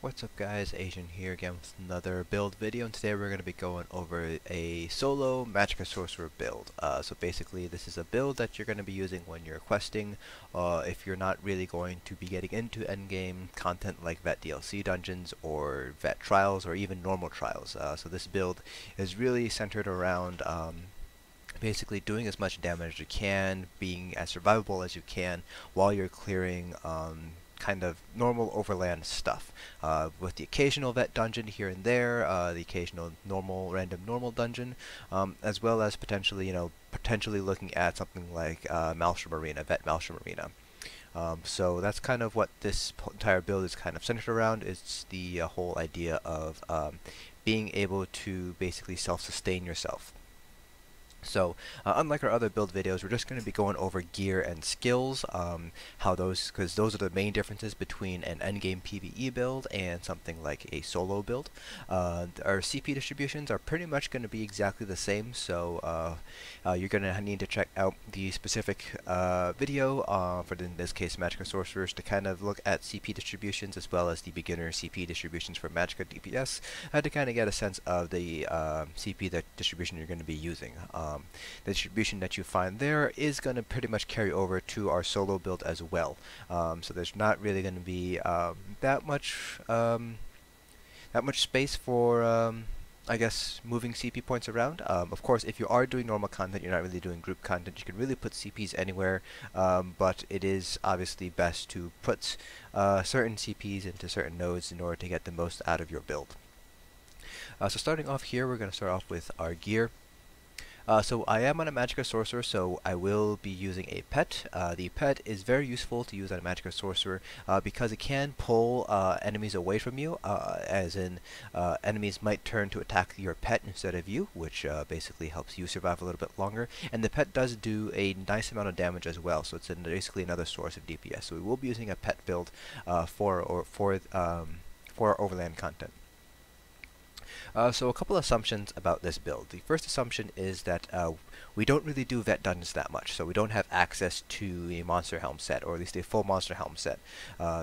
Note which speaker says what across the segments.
Speaker 1: What's up guys, Asian here again with another build video, and today we're going to be going over a solo Magicka Sorcerer build. So basically this is a build that you're going to be using when you're questing, if you're not really going to be getting into endgame content like Vet DLC dungeons or Vet trials or even normal trials. So this build is really centered around basically doing as much damage as you can, being as survivable as you can while you're clearing kind of normal overland stuff, with the occasional vet dungeon here and there, the occasional random normal dungeon, as well as potentially looking at something like Maelstrom Arena, vet Maelstrom Arena. So that's kind of what this entire build is kind of centered around. It's the whole idea of being able to basically self-sustain yourself. So, unlike our other build videos, we're just going to be going over gear and skills, because those are the main differences between an endgame PvE build and something like a solo build. Our CP distributions are pretty much going to be exactly the same, so you're going to need to check out the specific video for, in this case, Magicka Sorcerers, to kind of look at CP distributions as well as the beginner CP distributions for Magicka DPS, to kind of get a sense of the CP distribution you're going to be using. The distribution that you find there is going to pretty much carry over to our solo build as well. So there's not really going to be that much space for I guess moving CP points around. Of course, if you are doing normal content, you're not really doing group content, you can really put CPs anywhere, but it is obviously best to put certain CPs into certain nodes in order to get the most out of your build. So starting off here, we're going to start off with our gear. So I am on a Magicka Sorcerer, so I will be using a pet. The pet is very useful to use on a Magicka Sorcerer because it can pull enemies away from you, as in enemies might turn to attack your pet instead of you, which basically helps you survive a little bit longer. And the pet does do a nice amount of damage as well, so it's basically another source of DPS. So we will be using a pet build for our overland content. So a couple assumptions about this build. The first assumption is that we don't really do vet dungeons that much, so we don't have access to a monster helm set, or at least a full monster helm set.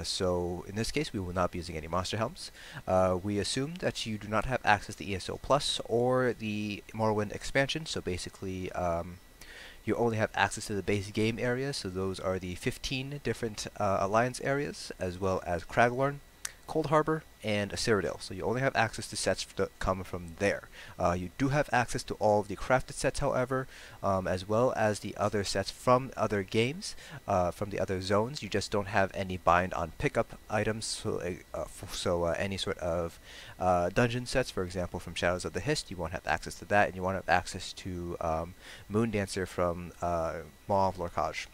Speaker 1: So in this case, we will not be using any monster helms. We assume that you do not have access to ESO Plus or the Morrowind expansion, so basically you only have access to the base game areas, so those are the 15 different alliance areas, as well as Craglorn, Cold Harbor, and Cyrodiil. So you only have access to sets that come from there. You do have access to all of the crafted sets, however, as well as the other sets from other games, from the other zones. You just don't have any bind on pickup items, so any sort of dungeon sets, for example, from Shadows of the Hist, you won't have access to that, and you won't have access to Moondancer from Maw of Lorcage.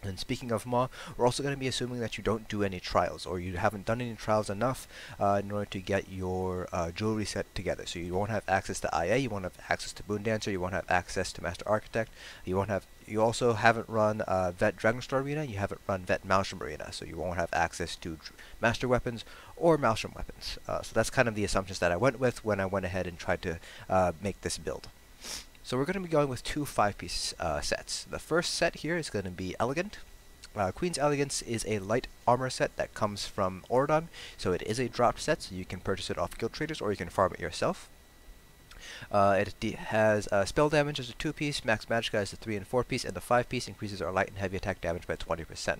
Speaker 1: And speaking of Maw, we're also going to be assuming that you don't do any trials, or you haven't done any trials enough in order to get your jewelry set together. So you won't have access to IA, you won't have access to Moondancer, you won't have access to Master Architect, you also haven't run Vet Dragonstar Arena, you haven't run Vet Maelstrom Arena, so you won't have access to Master Weapons or Maelstrom Weapons. So that's kind of the assumptions that I went with when I went ahead and tried to make this build. So we're going to be going with two 5-piece sets. The first set here is going to be Elegant. Queen's Elegance is a light armor set that comes from Ordon, so it is a dropped set, so you can purchase it off guild traders or you can farm it yourself. It has spell damage as a 2-piece, max magicka as a 3 and 4-piece, and the 5-piece increases our light and heavy attack damage by 20%.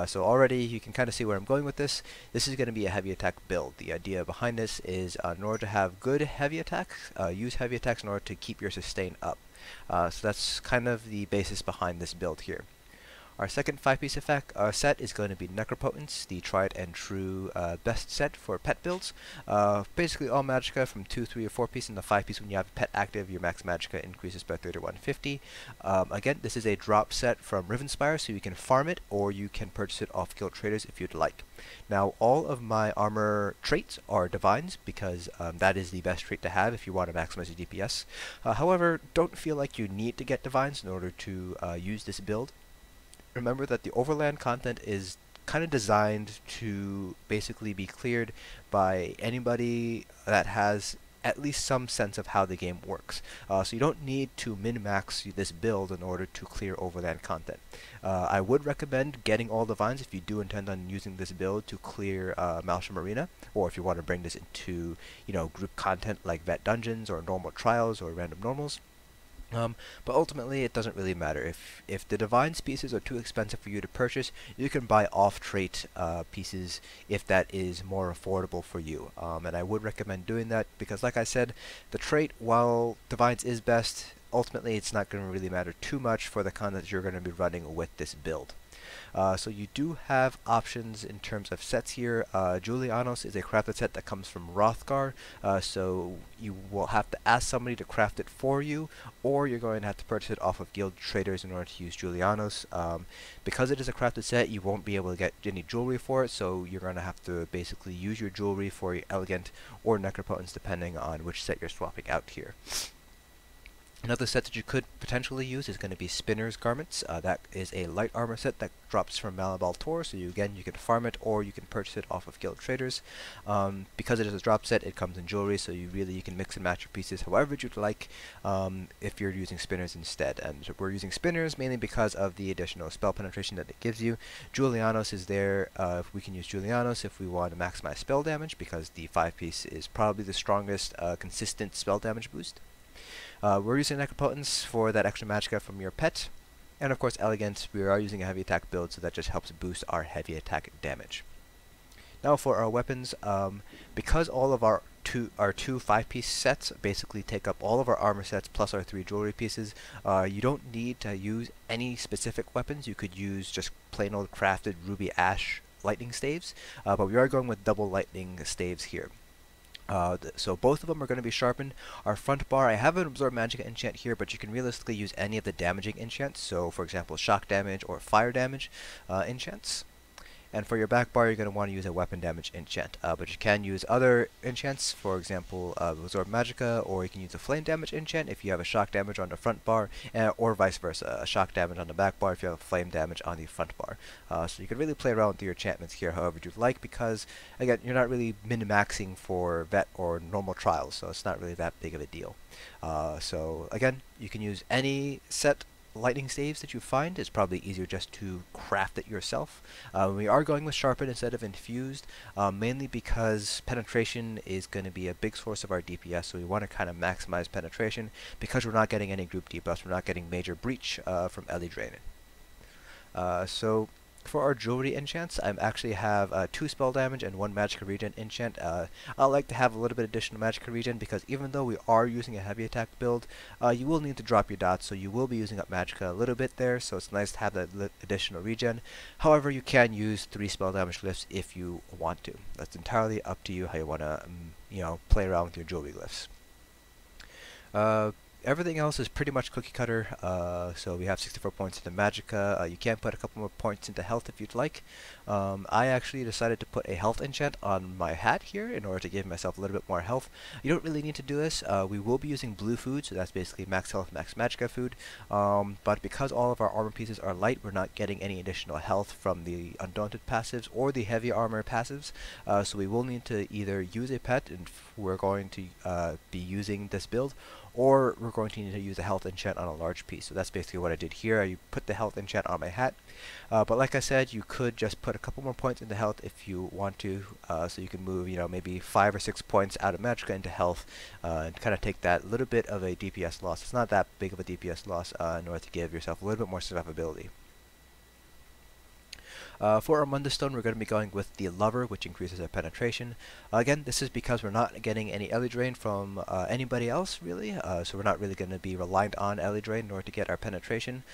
Speaker 1: So already you can kind of see where I'm going with this. This is going to be a heavy attack build. The idea behind this is in order to have good heavy attacks, use heavy attacks in order to keep your sustain up. So that's kind of the basis behind this build here. Our second 5-piece set is going to be Necropotence, the tried and true best set for pet builds. Basically all magicka from 2, 3, or 4-piece, and the 5-piece when you have a pet active, your max magicka increases by 3150. Again, this is a drop set from Rivenspire, so you can farm it or you can purchase it off guild traders if you'd like. Now, all of my armor traits are divines because that is the best trait to have if you want to maximize your DPS. However, don't feel like you need to get divines in order to use this build. Remember that the overland content is kind of designed to basically be cleared by anybody that has at least some sense of how the game works. So you don't need to min-max this build in order to clear overland content. I would recommend getting all the vines if you do intend on using this build to clear Maelstrom Arena, or if you want to bring this into, group content like vet dungeons or normal trials or random normals. But ultimately, it doesn't really matter. If the Divines pieces are too expensive for you to purchase, you can buy off-trait pieces if that is more affordable for you. And I would recommend doing that because, like I said, the trait, while Divines is best, ultimately it's not going to really matter too much for the content that you're going to be running with this build. So you do have options in terms of sets here. Julianos is a crafted set that comes from Hrothgar, so you will have to ask somebody to craft it for you, or you're going to have to purchase it off of guild traders in order to use Julianos. Because it is a crafted set, you won't be able to get any jewelry for it, so you're going to have to basically use your jewelry for your Elegant or Necropotence depending on which set you're swapping out here. Another set that you could potentially use is going to be Spinner's Garments. That is a light armor set that drops from Malabal Tor, so you can farm it or you can purchase it off of guild traders. Because it is a drop set, it comes in jewelry, so you can mix and match your pieces however you'd like if you're using Spinners instead. And we're using Spinners mainly because of the additional spell penetration that it gives you. Julianos is there. We can use Julianos if we want to maximize spell damage, because the 5-piece is probably the strongest consistent spell damage boost. We're using Necropotence for that extra Magicka from your pet, and of course Elegance, we are using a heavy attack build, so that just helps boost our heavy attack damage. Now for our weapons, because all of our two 5-piece sets basically take up all of our armor sets plus our 3 jewelry pieces, you don't need to use any specific weapons. You could use just plain old crafted ruby ash lightning staves, but we are going with double lightning staves here. So both of them are going to be sharpened. Our front bar, I have an Absorb Magicka enchant here, but you can realistically use any of the damaging enchants, so for example shock damage or fire damage enchants. And for your back bar, you're going to want to use a weapon damage enchant, but you can use other enchants, for example Absorb Magicka, or you can use a flame damage enchant if you have a shock damage on the front bar, or vice versa, a shock damage on the back bar if you have a flame damage on the front bar. So you can really play around with your enchantments here however you'd like, because again, you're not really min-maxing for vet or normal trials, so it's not really that big of a deal. So again, you can use any set lightning staves that you find. It's probably easier just to craft it yourself. We are going with sharpened instead of infused, mainly because penetration is going to be a big source of our DPS, so we want to kind of maximize penetration because we're not getting any group debuffs, we're not getting major breach from Ellie Drainen. So for our jewelry enchants, I actually have 2 spell damage and 1 Magicka regen enchant. I like to have a little bit additional Magicka regen because even though we are using a heavy attack build, you will need to drop your dots, so you will be using up Magicka a little bit there, so it's nice to have that additional regen. However, you can use 3 spell damage glyphs if you want to. That's entirely up to you how you want to play around with your jewelry glyphs. Everything else is pretty much cookie cutter, so we have 64 points into Magicka. You can put a couple more points into health if you'd like. I actually decided to put a health enchant on my hat here in order to give myself a little bit more health. You don't really need to do this. We will be using blue food, so that's basically max health, max Magicka food. But because all of our armor pieces are light, we're not getting any additional health from the Undaunted passives or the heavy armor passives. So we will need to either use a pet, and we're going to be using this build, or we're going to need to use a health enchant on a large piece. So that's basically what I did here. I put the health enchant on my hat. But like I said, you could just put a couple more points into health if you want to. So you can move, maybe 5 or 6 points out of Magicka into health, and kind of take that little bit of a DPS loss. It's not that big of a DPS loss in order to give yourself a little bit more survivability. For our Mundus stone, we're going to be going with the Lover, which increases our penetration. Again, this is because we're not getting any Ellie Drain from anybody else, really, so we're not really going to be reliant on Ellie Drain in order to get our penetration.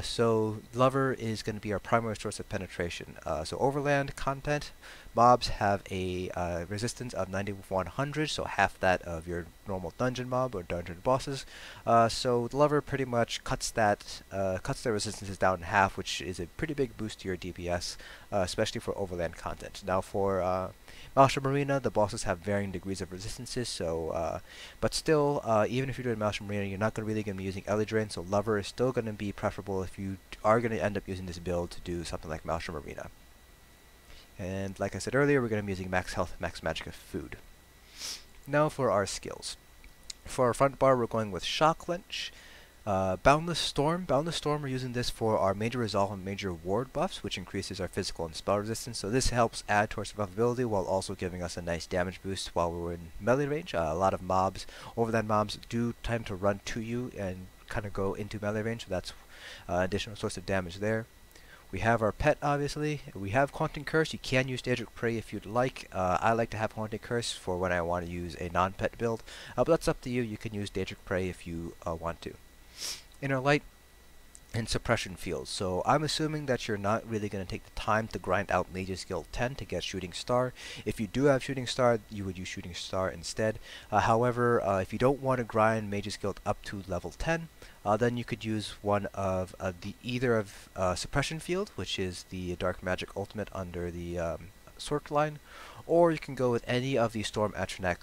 Speaker 1: So Lover is going to be our primary source of penetration. So Overland content, mobs have a resistance of 9100, so half that of your normal dungeon mob or dungeon bosses. So the Lover pretty much cuts their resistances down in half, which is a pretty big boost to your DPS, especially for Overland content. Now for Maelstrom Arena, the bosses have varying degrees of resistances, so but still, even if you're doing Maelstrom Arena, you're not really going to be using Ellie Drain, so Lover is still going to be preferable if you are going to end up using this build to do something like Maelstrom Arena. And like I said earlier, we're going to be using max health, max Magicka food. Now for our skills. For our front bar, we're going with Clench. Boundless Storm. Boundless Storm, we're using this for our major resolve and major ward buffs, which increases our physical and spell resistance. So this helps add to our survivability while also giving us a nice damage boost while we're in melee range. A lot of mobs, overland mobs, do tend to run to you and kind of go into melee range, so that's additional source of damage there. We have our pet, obviously. We have Haunting Curse. You can use Daedric Prey if you'd like. I like to have Haunting Curse for when I want to use a non-pet build, but that's up to you. You can use Daedric Prey if you want to. Inner Light and Suppression Fields. So I'm assuming that you're not really going to take the time to grind out Mage's Guild 10 to get Shooting Star. If you do have Shooting Star, you would use Shooting Star instead. However, if you don't want to grind Mage's Guild up to level 10, then you could use one of either of Suppression Field, which is the Dark Magic ultimate under the Sork line, or you can go with any of the Storm Atronach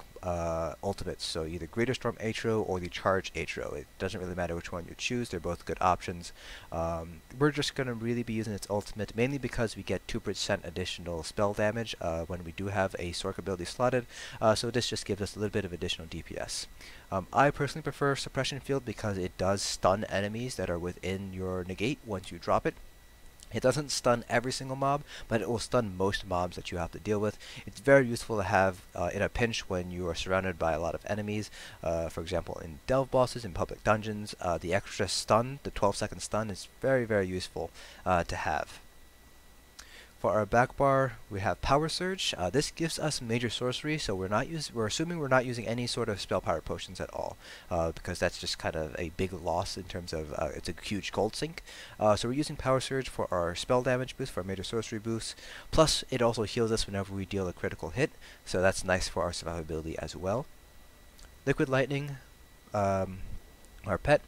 Speaker 1: ultimates, so either Greater Storm Atro or the Charge Atro. It doesn't really matter which one you choose, they're both good options. We're just going to really be using its ultimate, mainly because we get 2% additional spell damage when we do have a Sork ability slotted, so this just gives us a little bit of additional DPS. I personally prefer Suppression Field because it does stun enemies that are within your negate once you drop it. It doesn't stun every single mob, but it will stun most mobs that you have to deal with. It's very useful to have in a pinch when you are surrounded by a lot of enemies. For example, in delve bosses, in public dungeons, the extra stun, the 12-second stun, is very, very useful to have. For our back bar, we have Power Surge. This gives us major sorcery, so we're assuming we're not using any sort of spell power potions at all, because that's just kind of a big loss in terms of it's a huge gold sink. So we're using Power Surge for our spell damage boost, for our major sorcery boost. Plus, it also heals us whenever we deal a critical hit, so that's nice for our survivability as well. Liquid Lightning, our pet,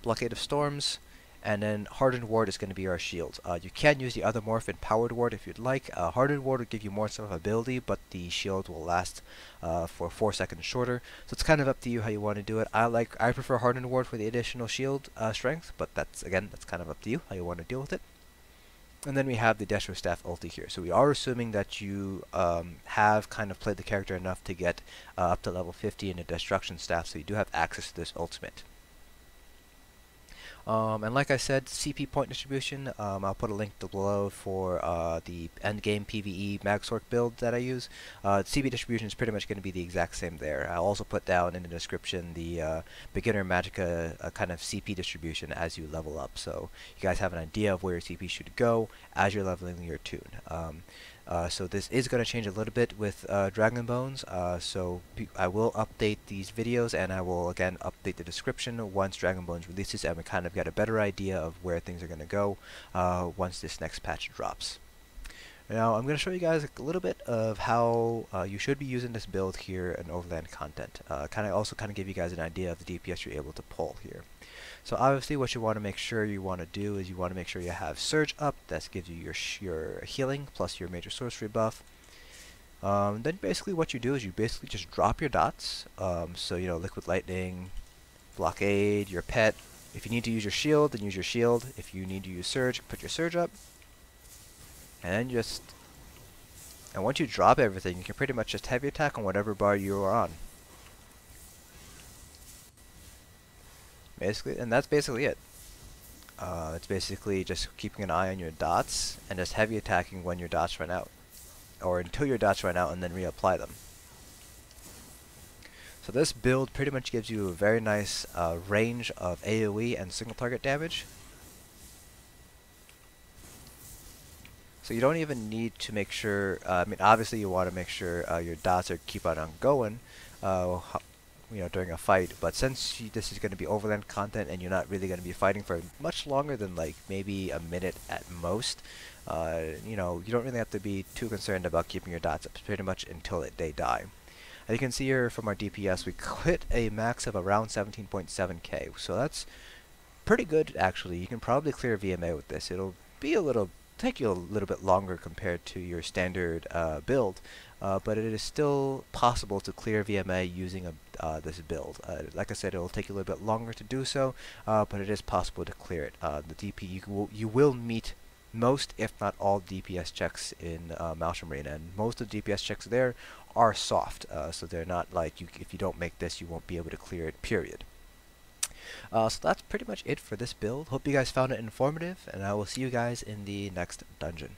Speaker 1: Blockade of Storms. And then Hardened Ward is going to be our shield. You can use the other morph in Powered Ward if you'd like. Hardened Ward will give you more survivability, but the shield will last for 4 seconds shorter. So it's kind of up to you how you want to do it. I prefer Hardened Ward for the additional shield strength, but that's kind of up to you how you want to deal with it. And then we have the Destro Staff ulti here. So we are assuming that you have kind of played the character enough to get up to level 50 in the Destruction Staff, so you do have access to this ultimate. And like I said, CP point distribution, I'll put a link below for the endgame PvE Magsork build that I use. CP distribution is pretty much going to be the exact same there. I'll also put down in the description the beginner Magicka kind of CP distribution as you level up, so you guys have an idea of where your CP should go as you're leveling your tune. So this is going to change a little bit with Dragon Bones, so I will update these videos, and I will again update the description once Dragon Bones releases and we kind of get a better idea of where things are going to go once this next patch drops. Now I'm going to show you guys a little bit of how you should be using this build here in Overland content. Also give you guys an idea of the DPS you're able to pull here. So obviously what you want to make sure you want to do is you want to make sure you have Surge up. That gives you your healing plus your major sorcery buff. Then basically what you do is you basically just drop your dots. So you know, Liquid Lightning, Blockade, your pet. If you need to use your shield, then use your shield. If you need to use Surge, put your Surge up. And once you drop everything, you can pretty much just heavy attack on whatever bar you are on. Basically, and that's basically it. It's basically just keeping an eye on your dots and just heavy attacking when your dots run out, or until your dots run out, and then reapply them. So this build pretty much gives you a very nice range of AoE and single target damage. So you don't even need to make sure, I mean obviously you want to make sure your dots keep on going during a fight, but since this is going to be Overland content and you're not really going to be fighting for much longer than like maybe a minute at most, you don't really have to be too concerned about keeping your dots up pretty much until they die. As you can see here from our DPS, we hit a max of around 17.7k, so that's pretty good actually. You can probably clear VMA with this. It'll be take you a little bit longer compared to your standard build, but it is still possible to clear VMA using this build. Like I said, it will take you a little bit longer to do so, but it is possible to clear it. The DP, you will meet most, if not all, DPS checks in Maelstrom Arena, and most of the DPS checks there are soft, so they're not like if you don't make this, you won't be able to clear it, period. So that's pretty much it for this build. Hope you guys found it informative, and I will see you guys in the next dungeon.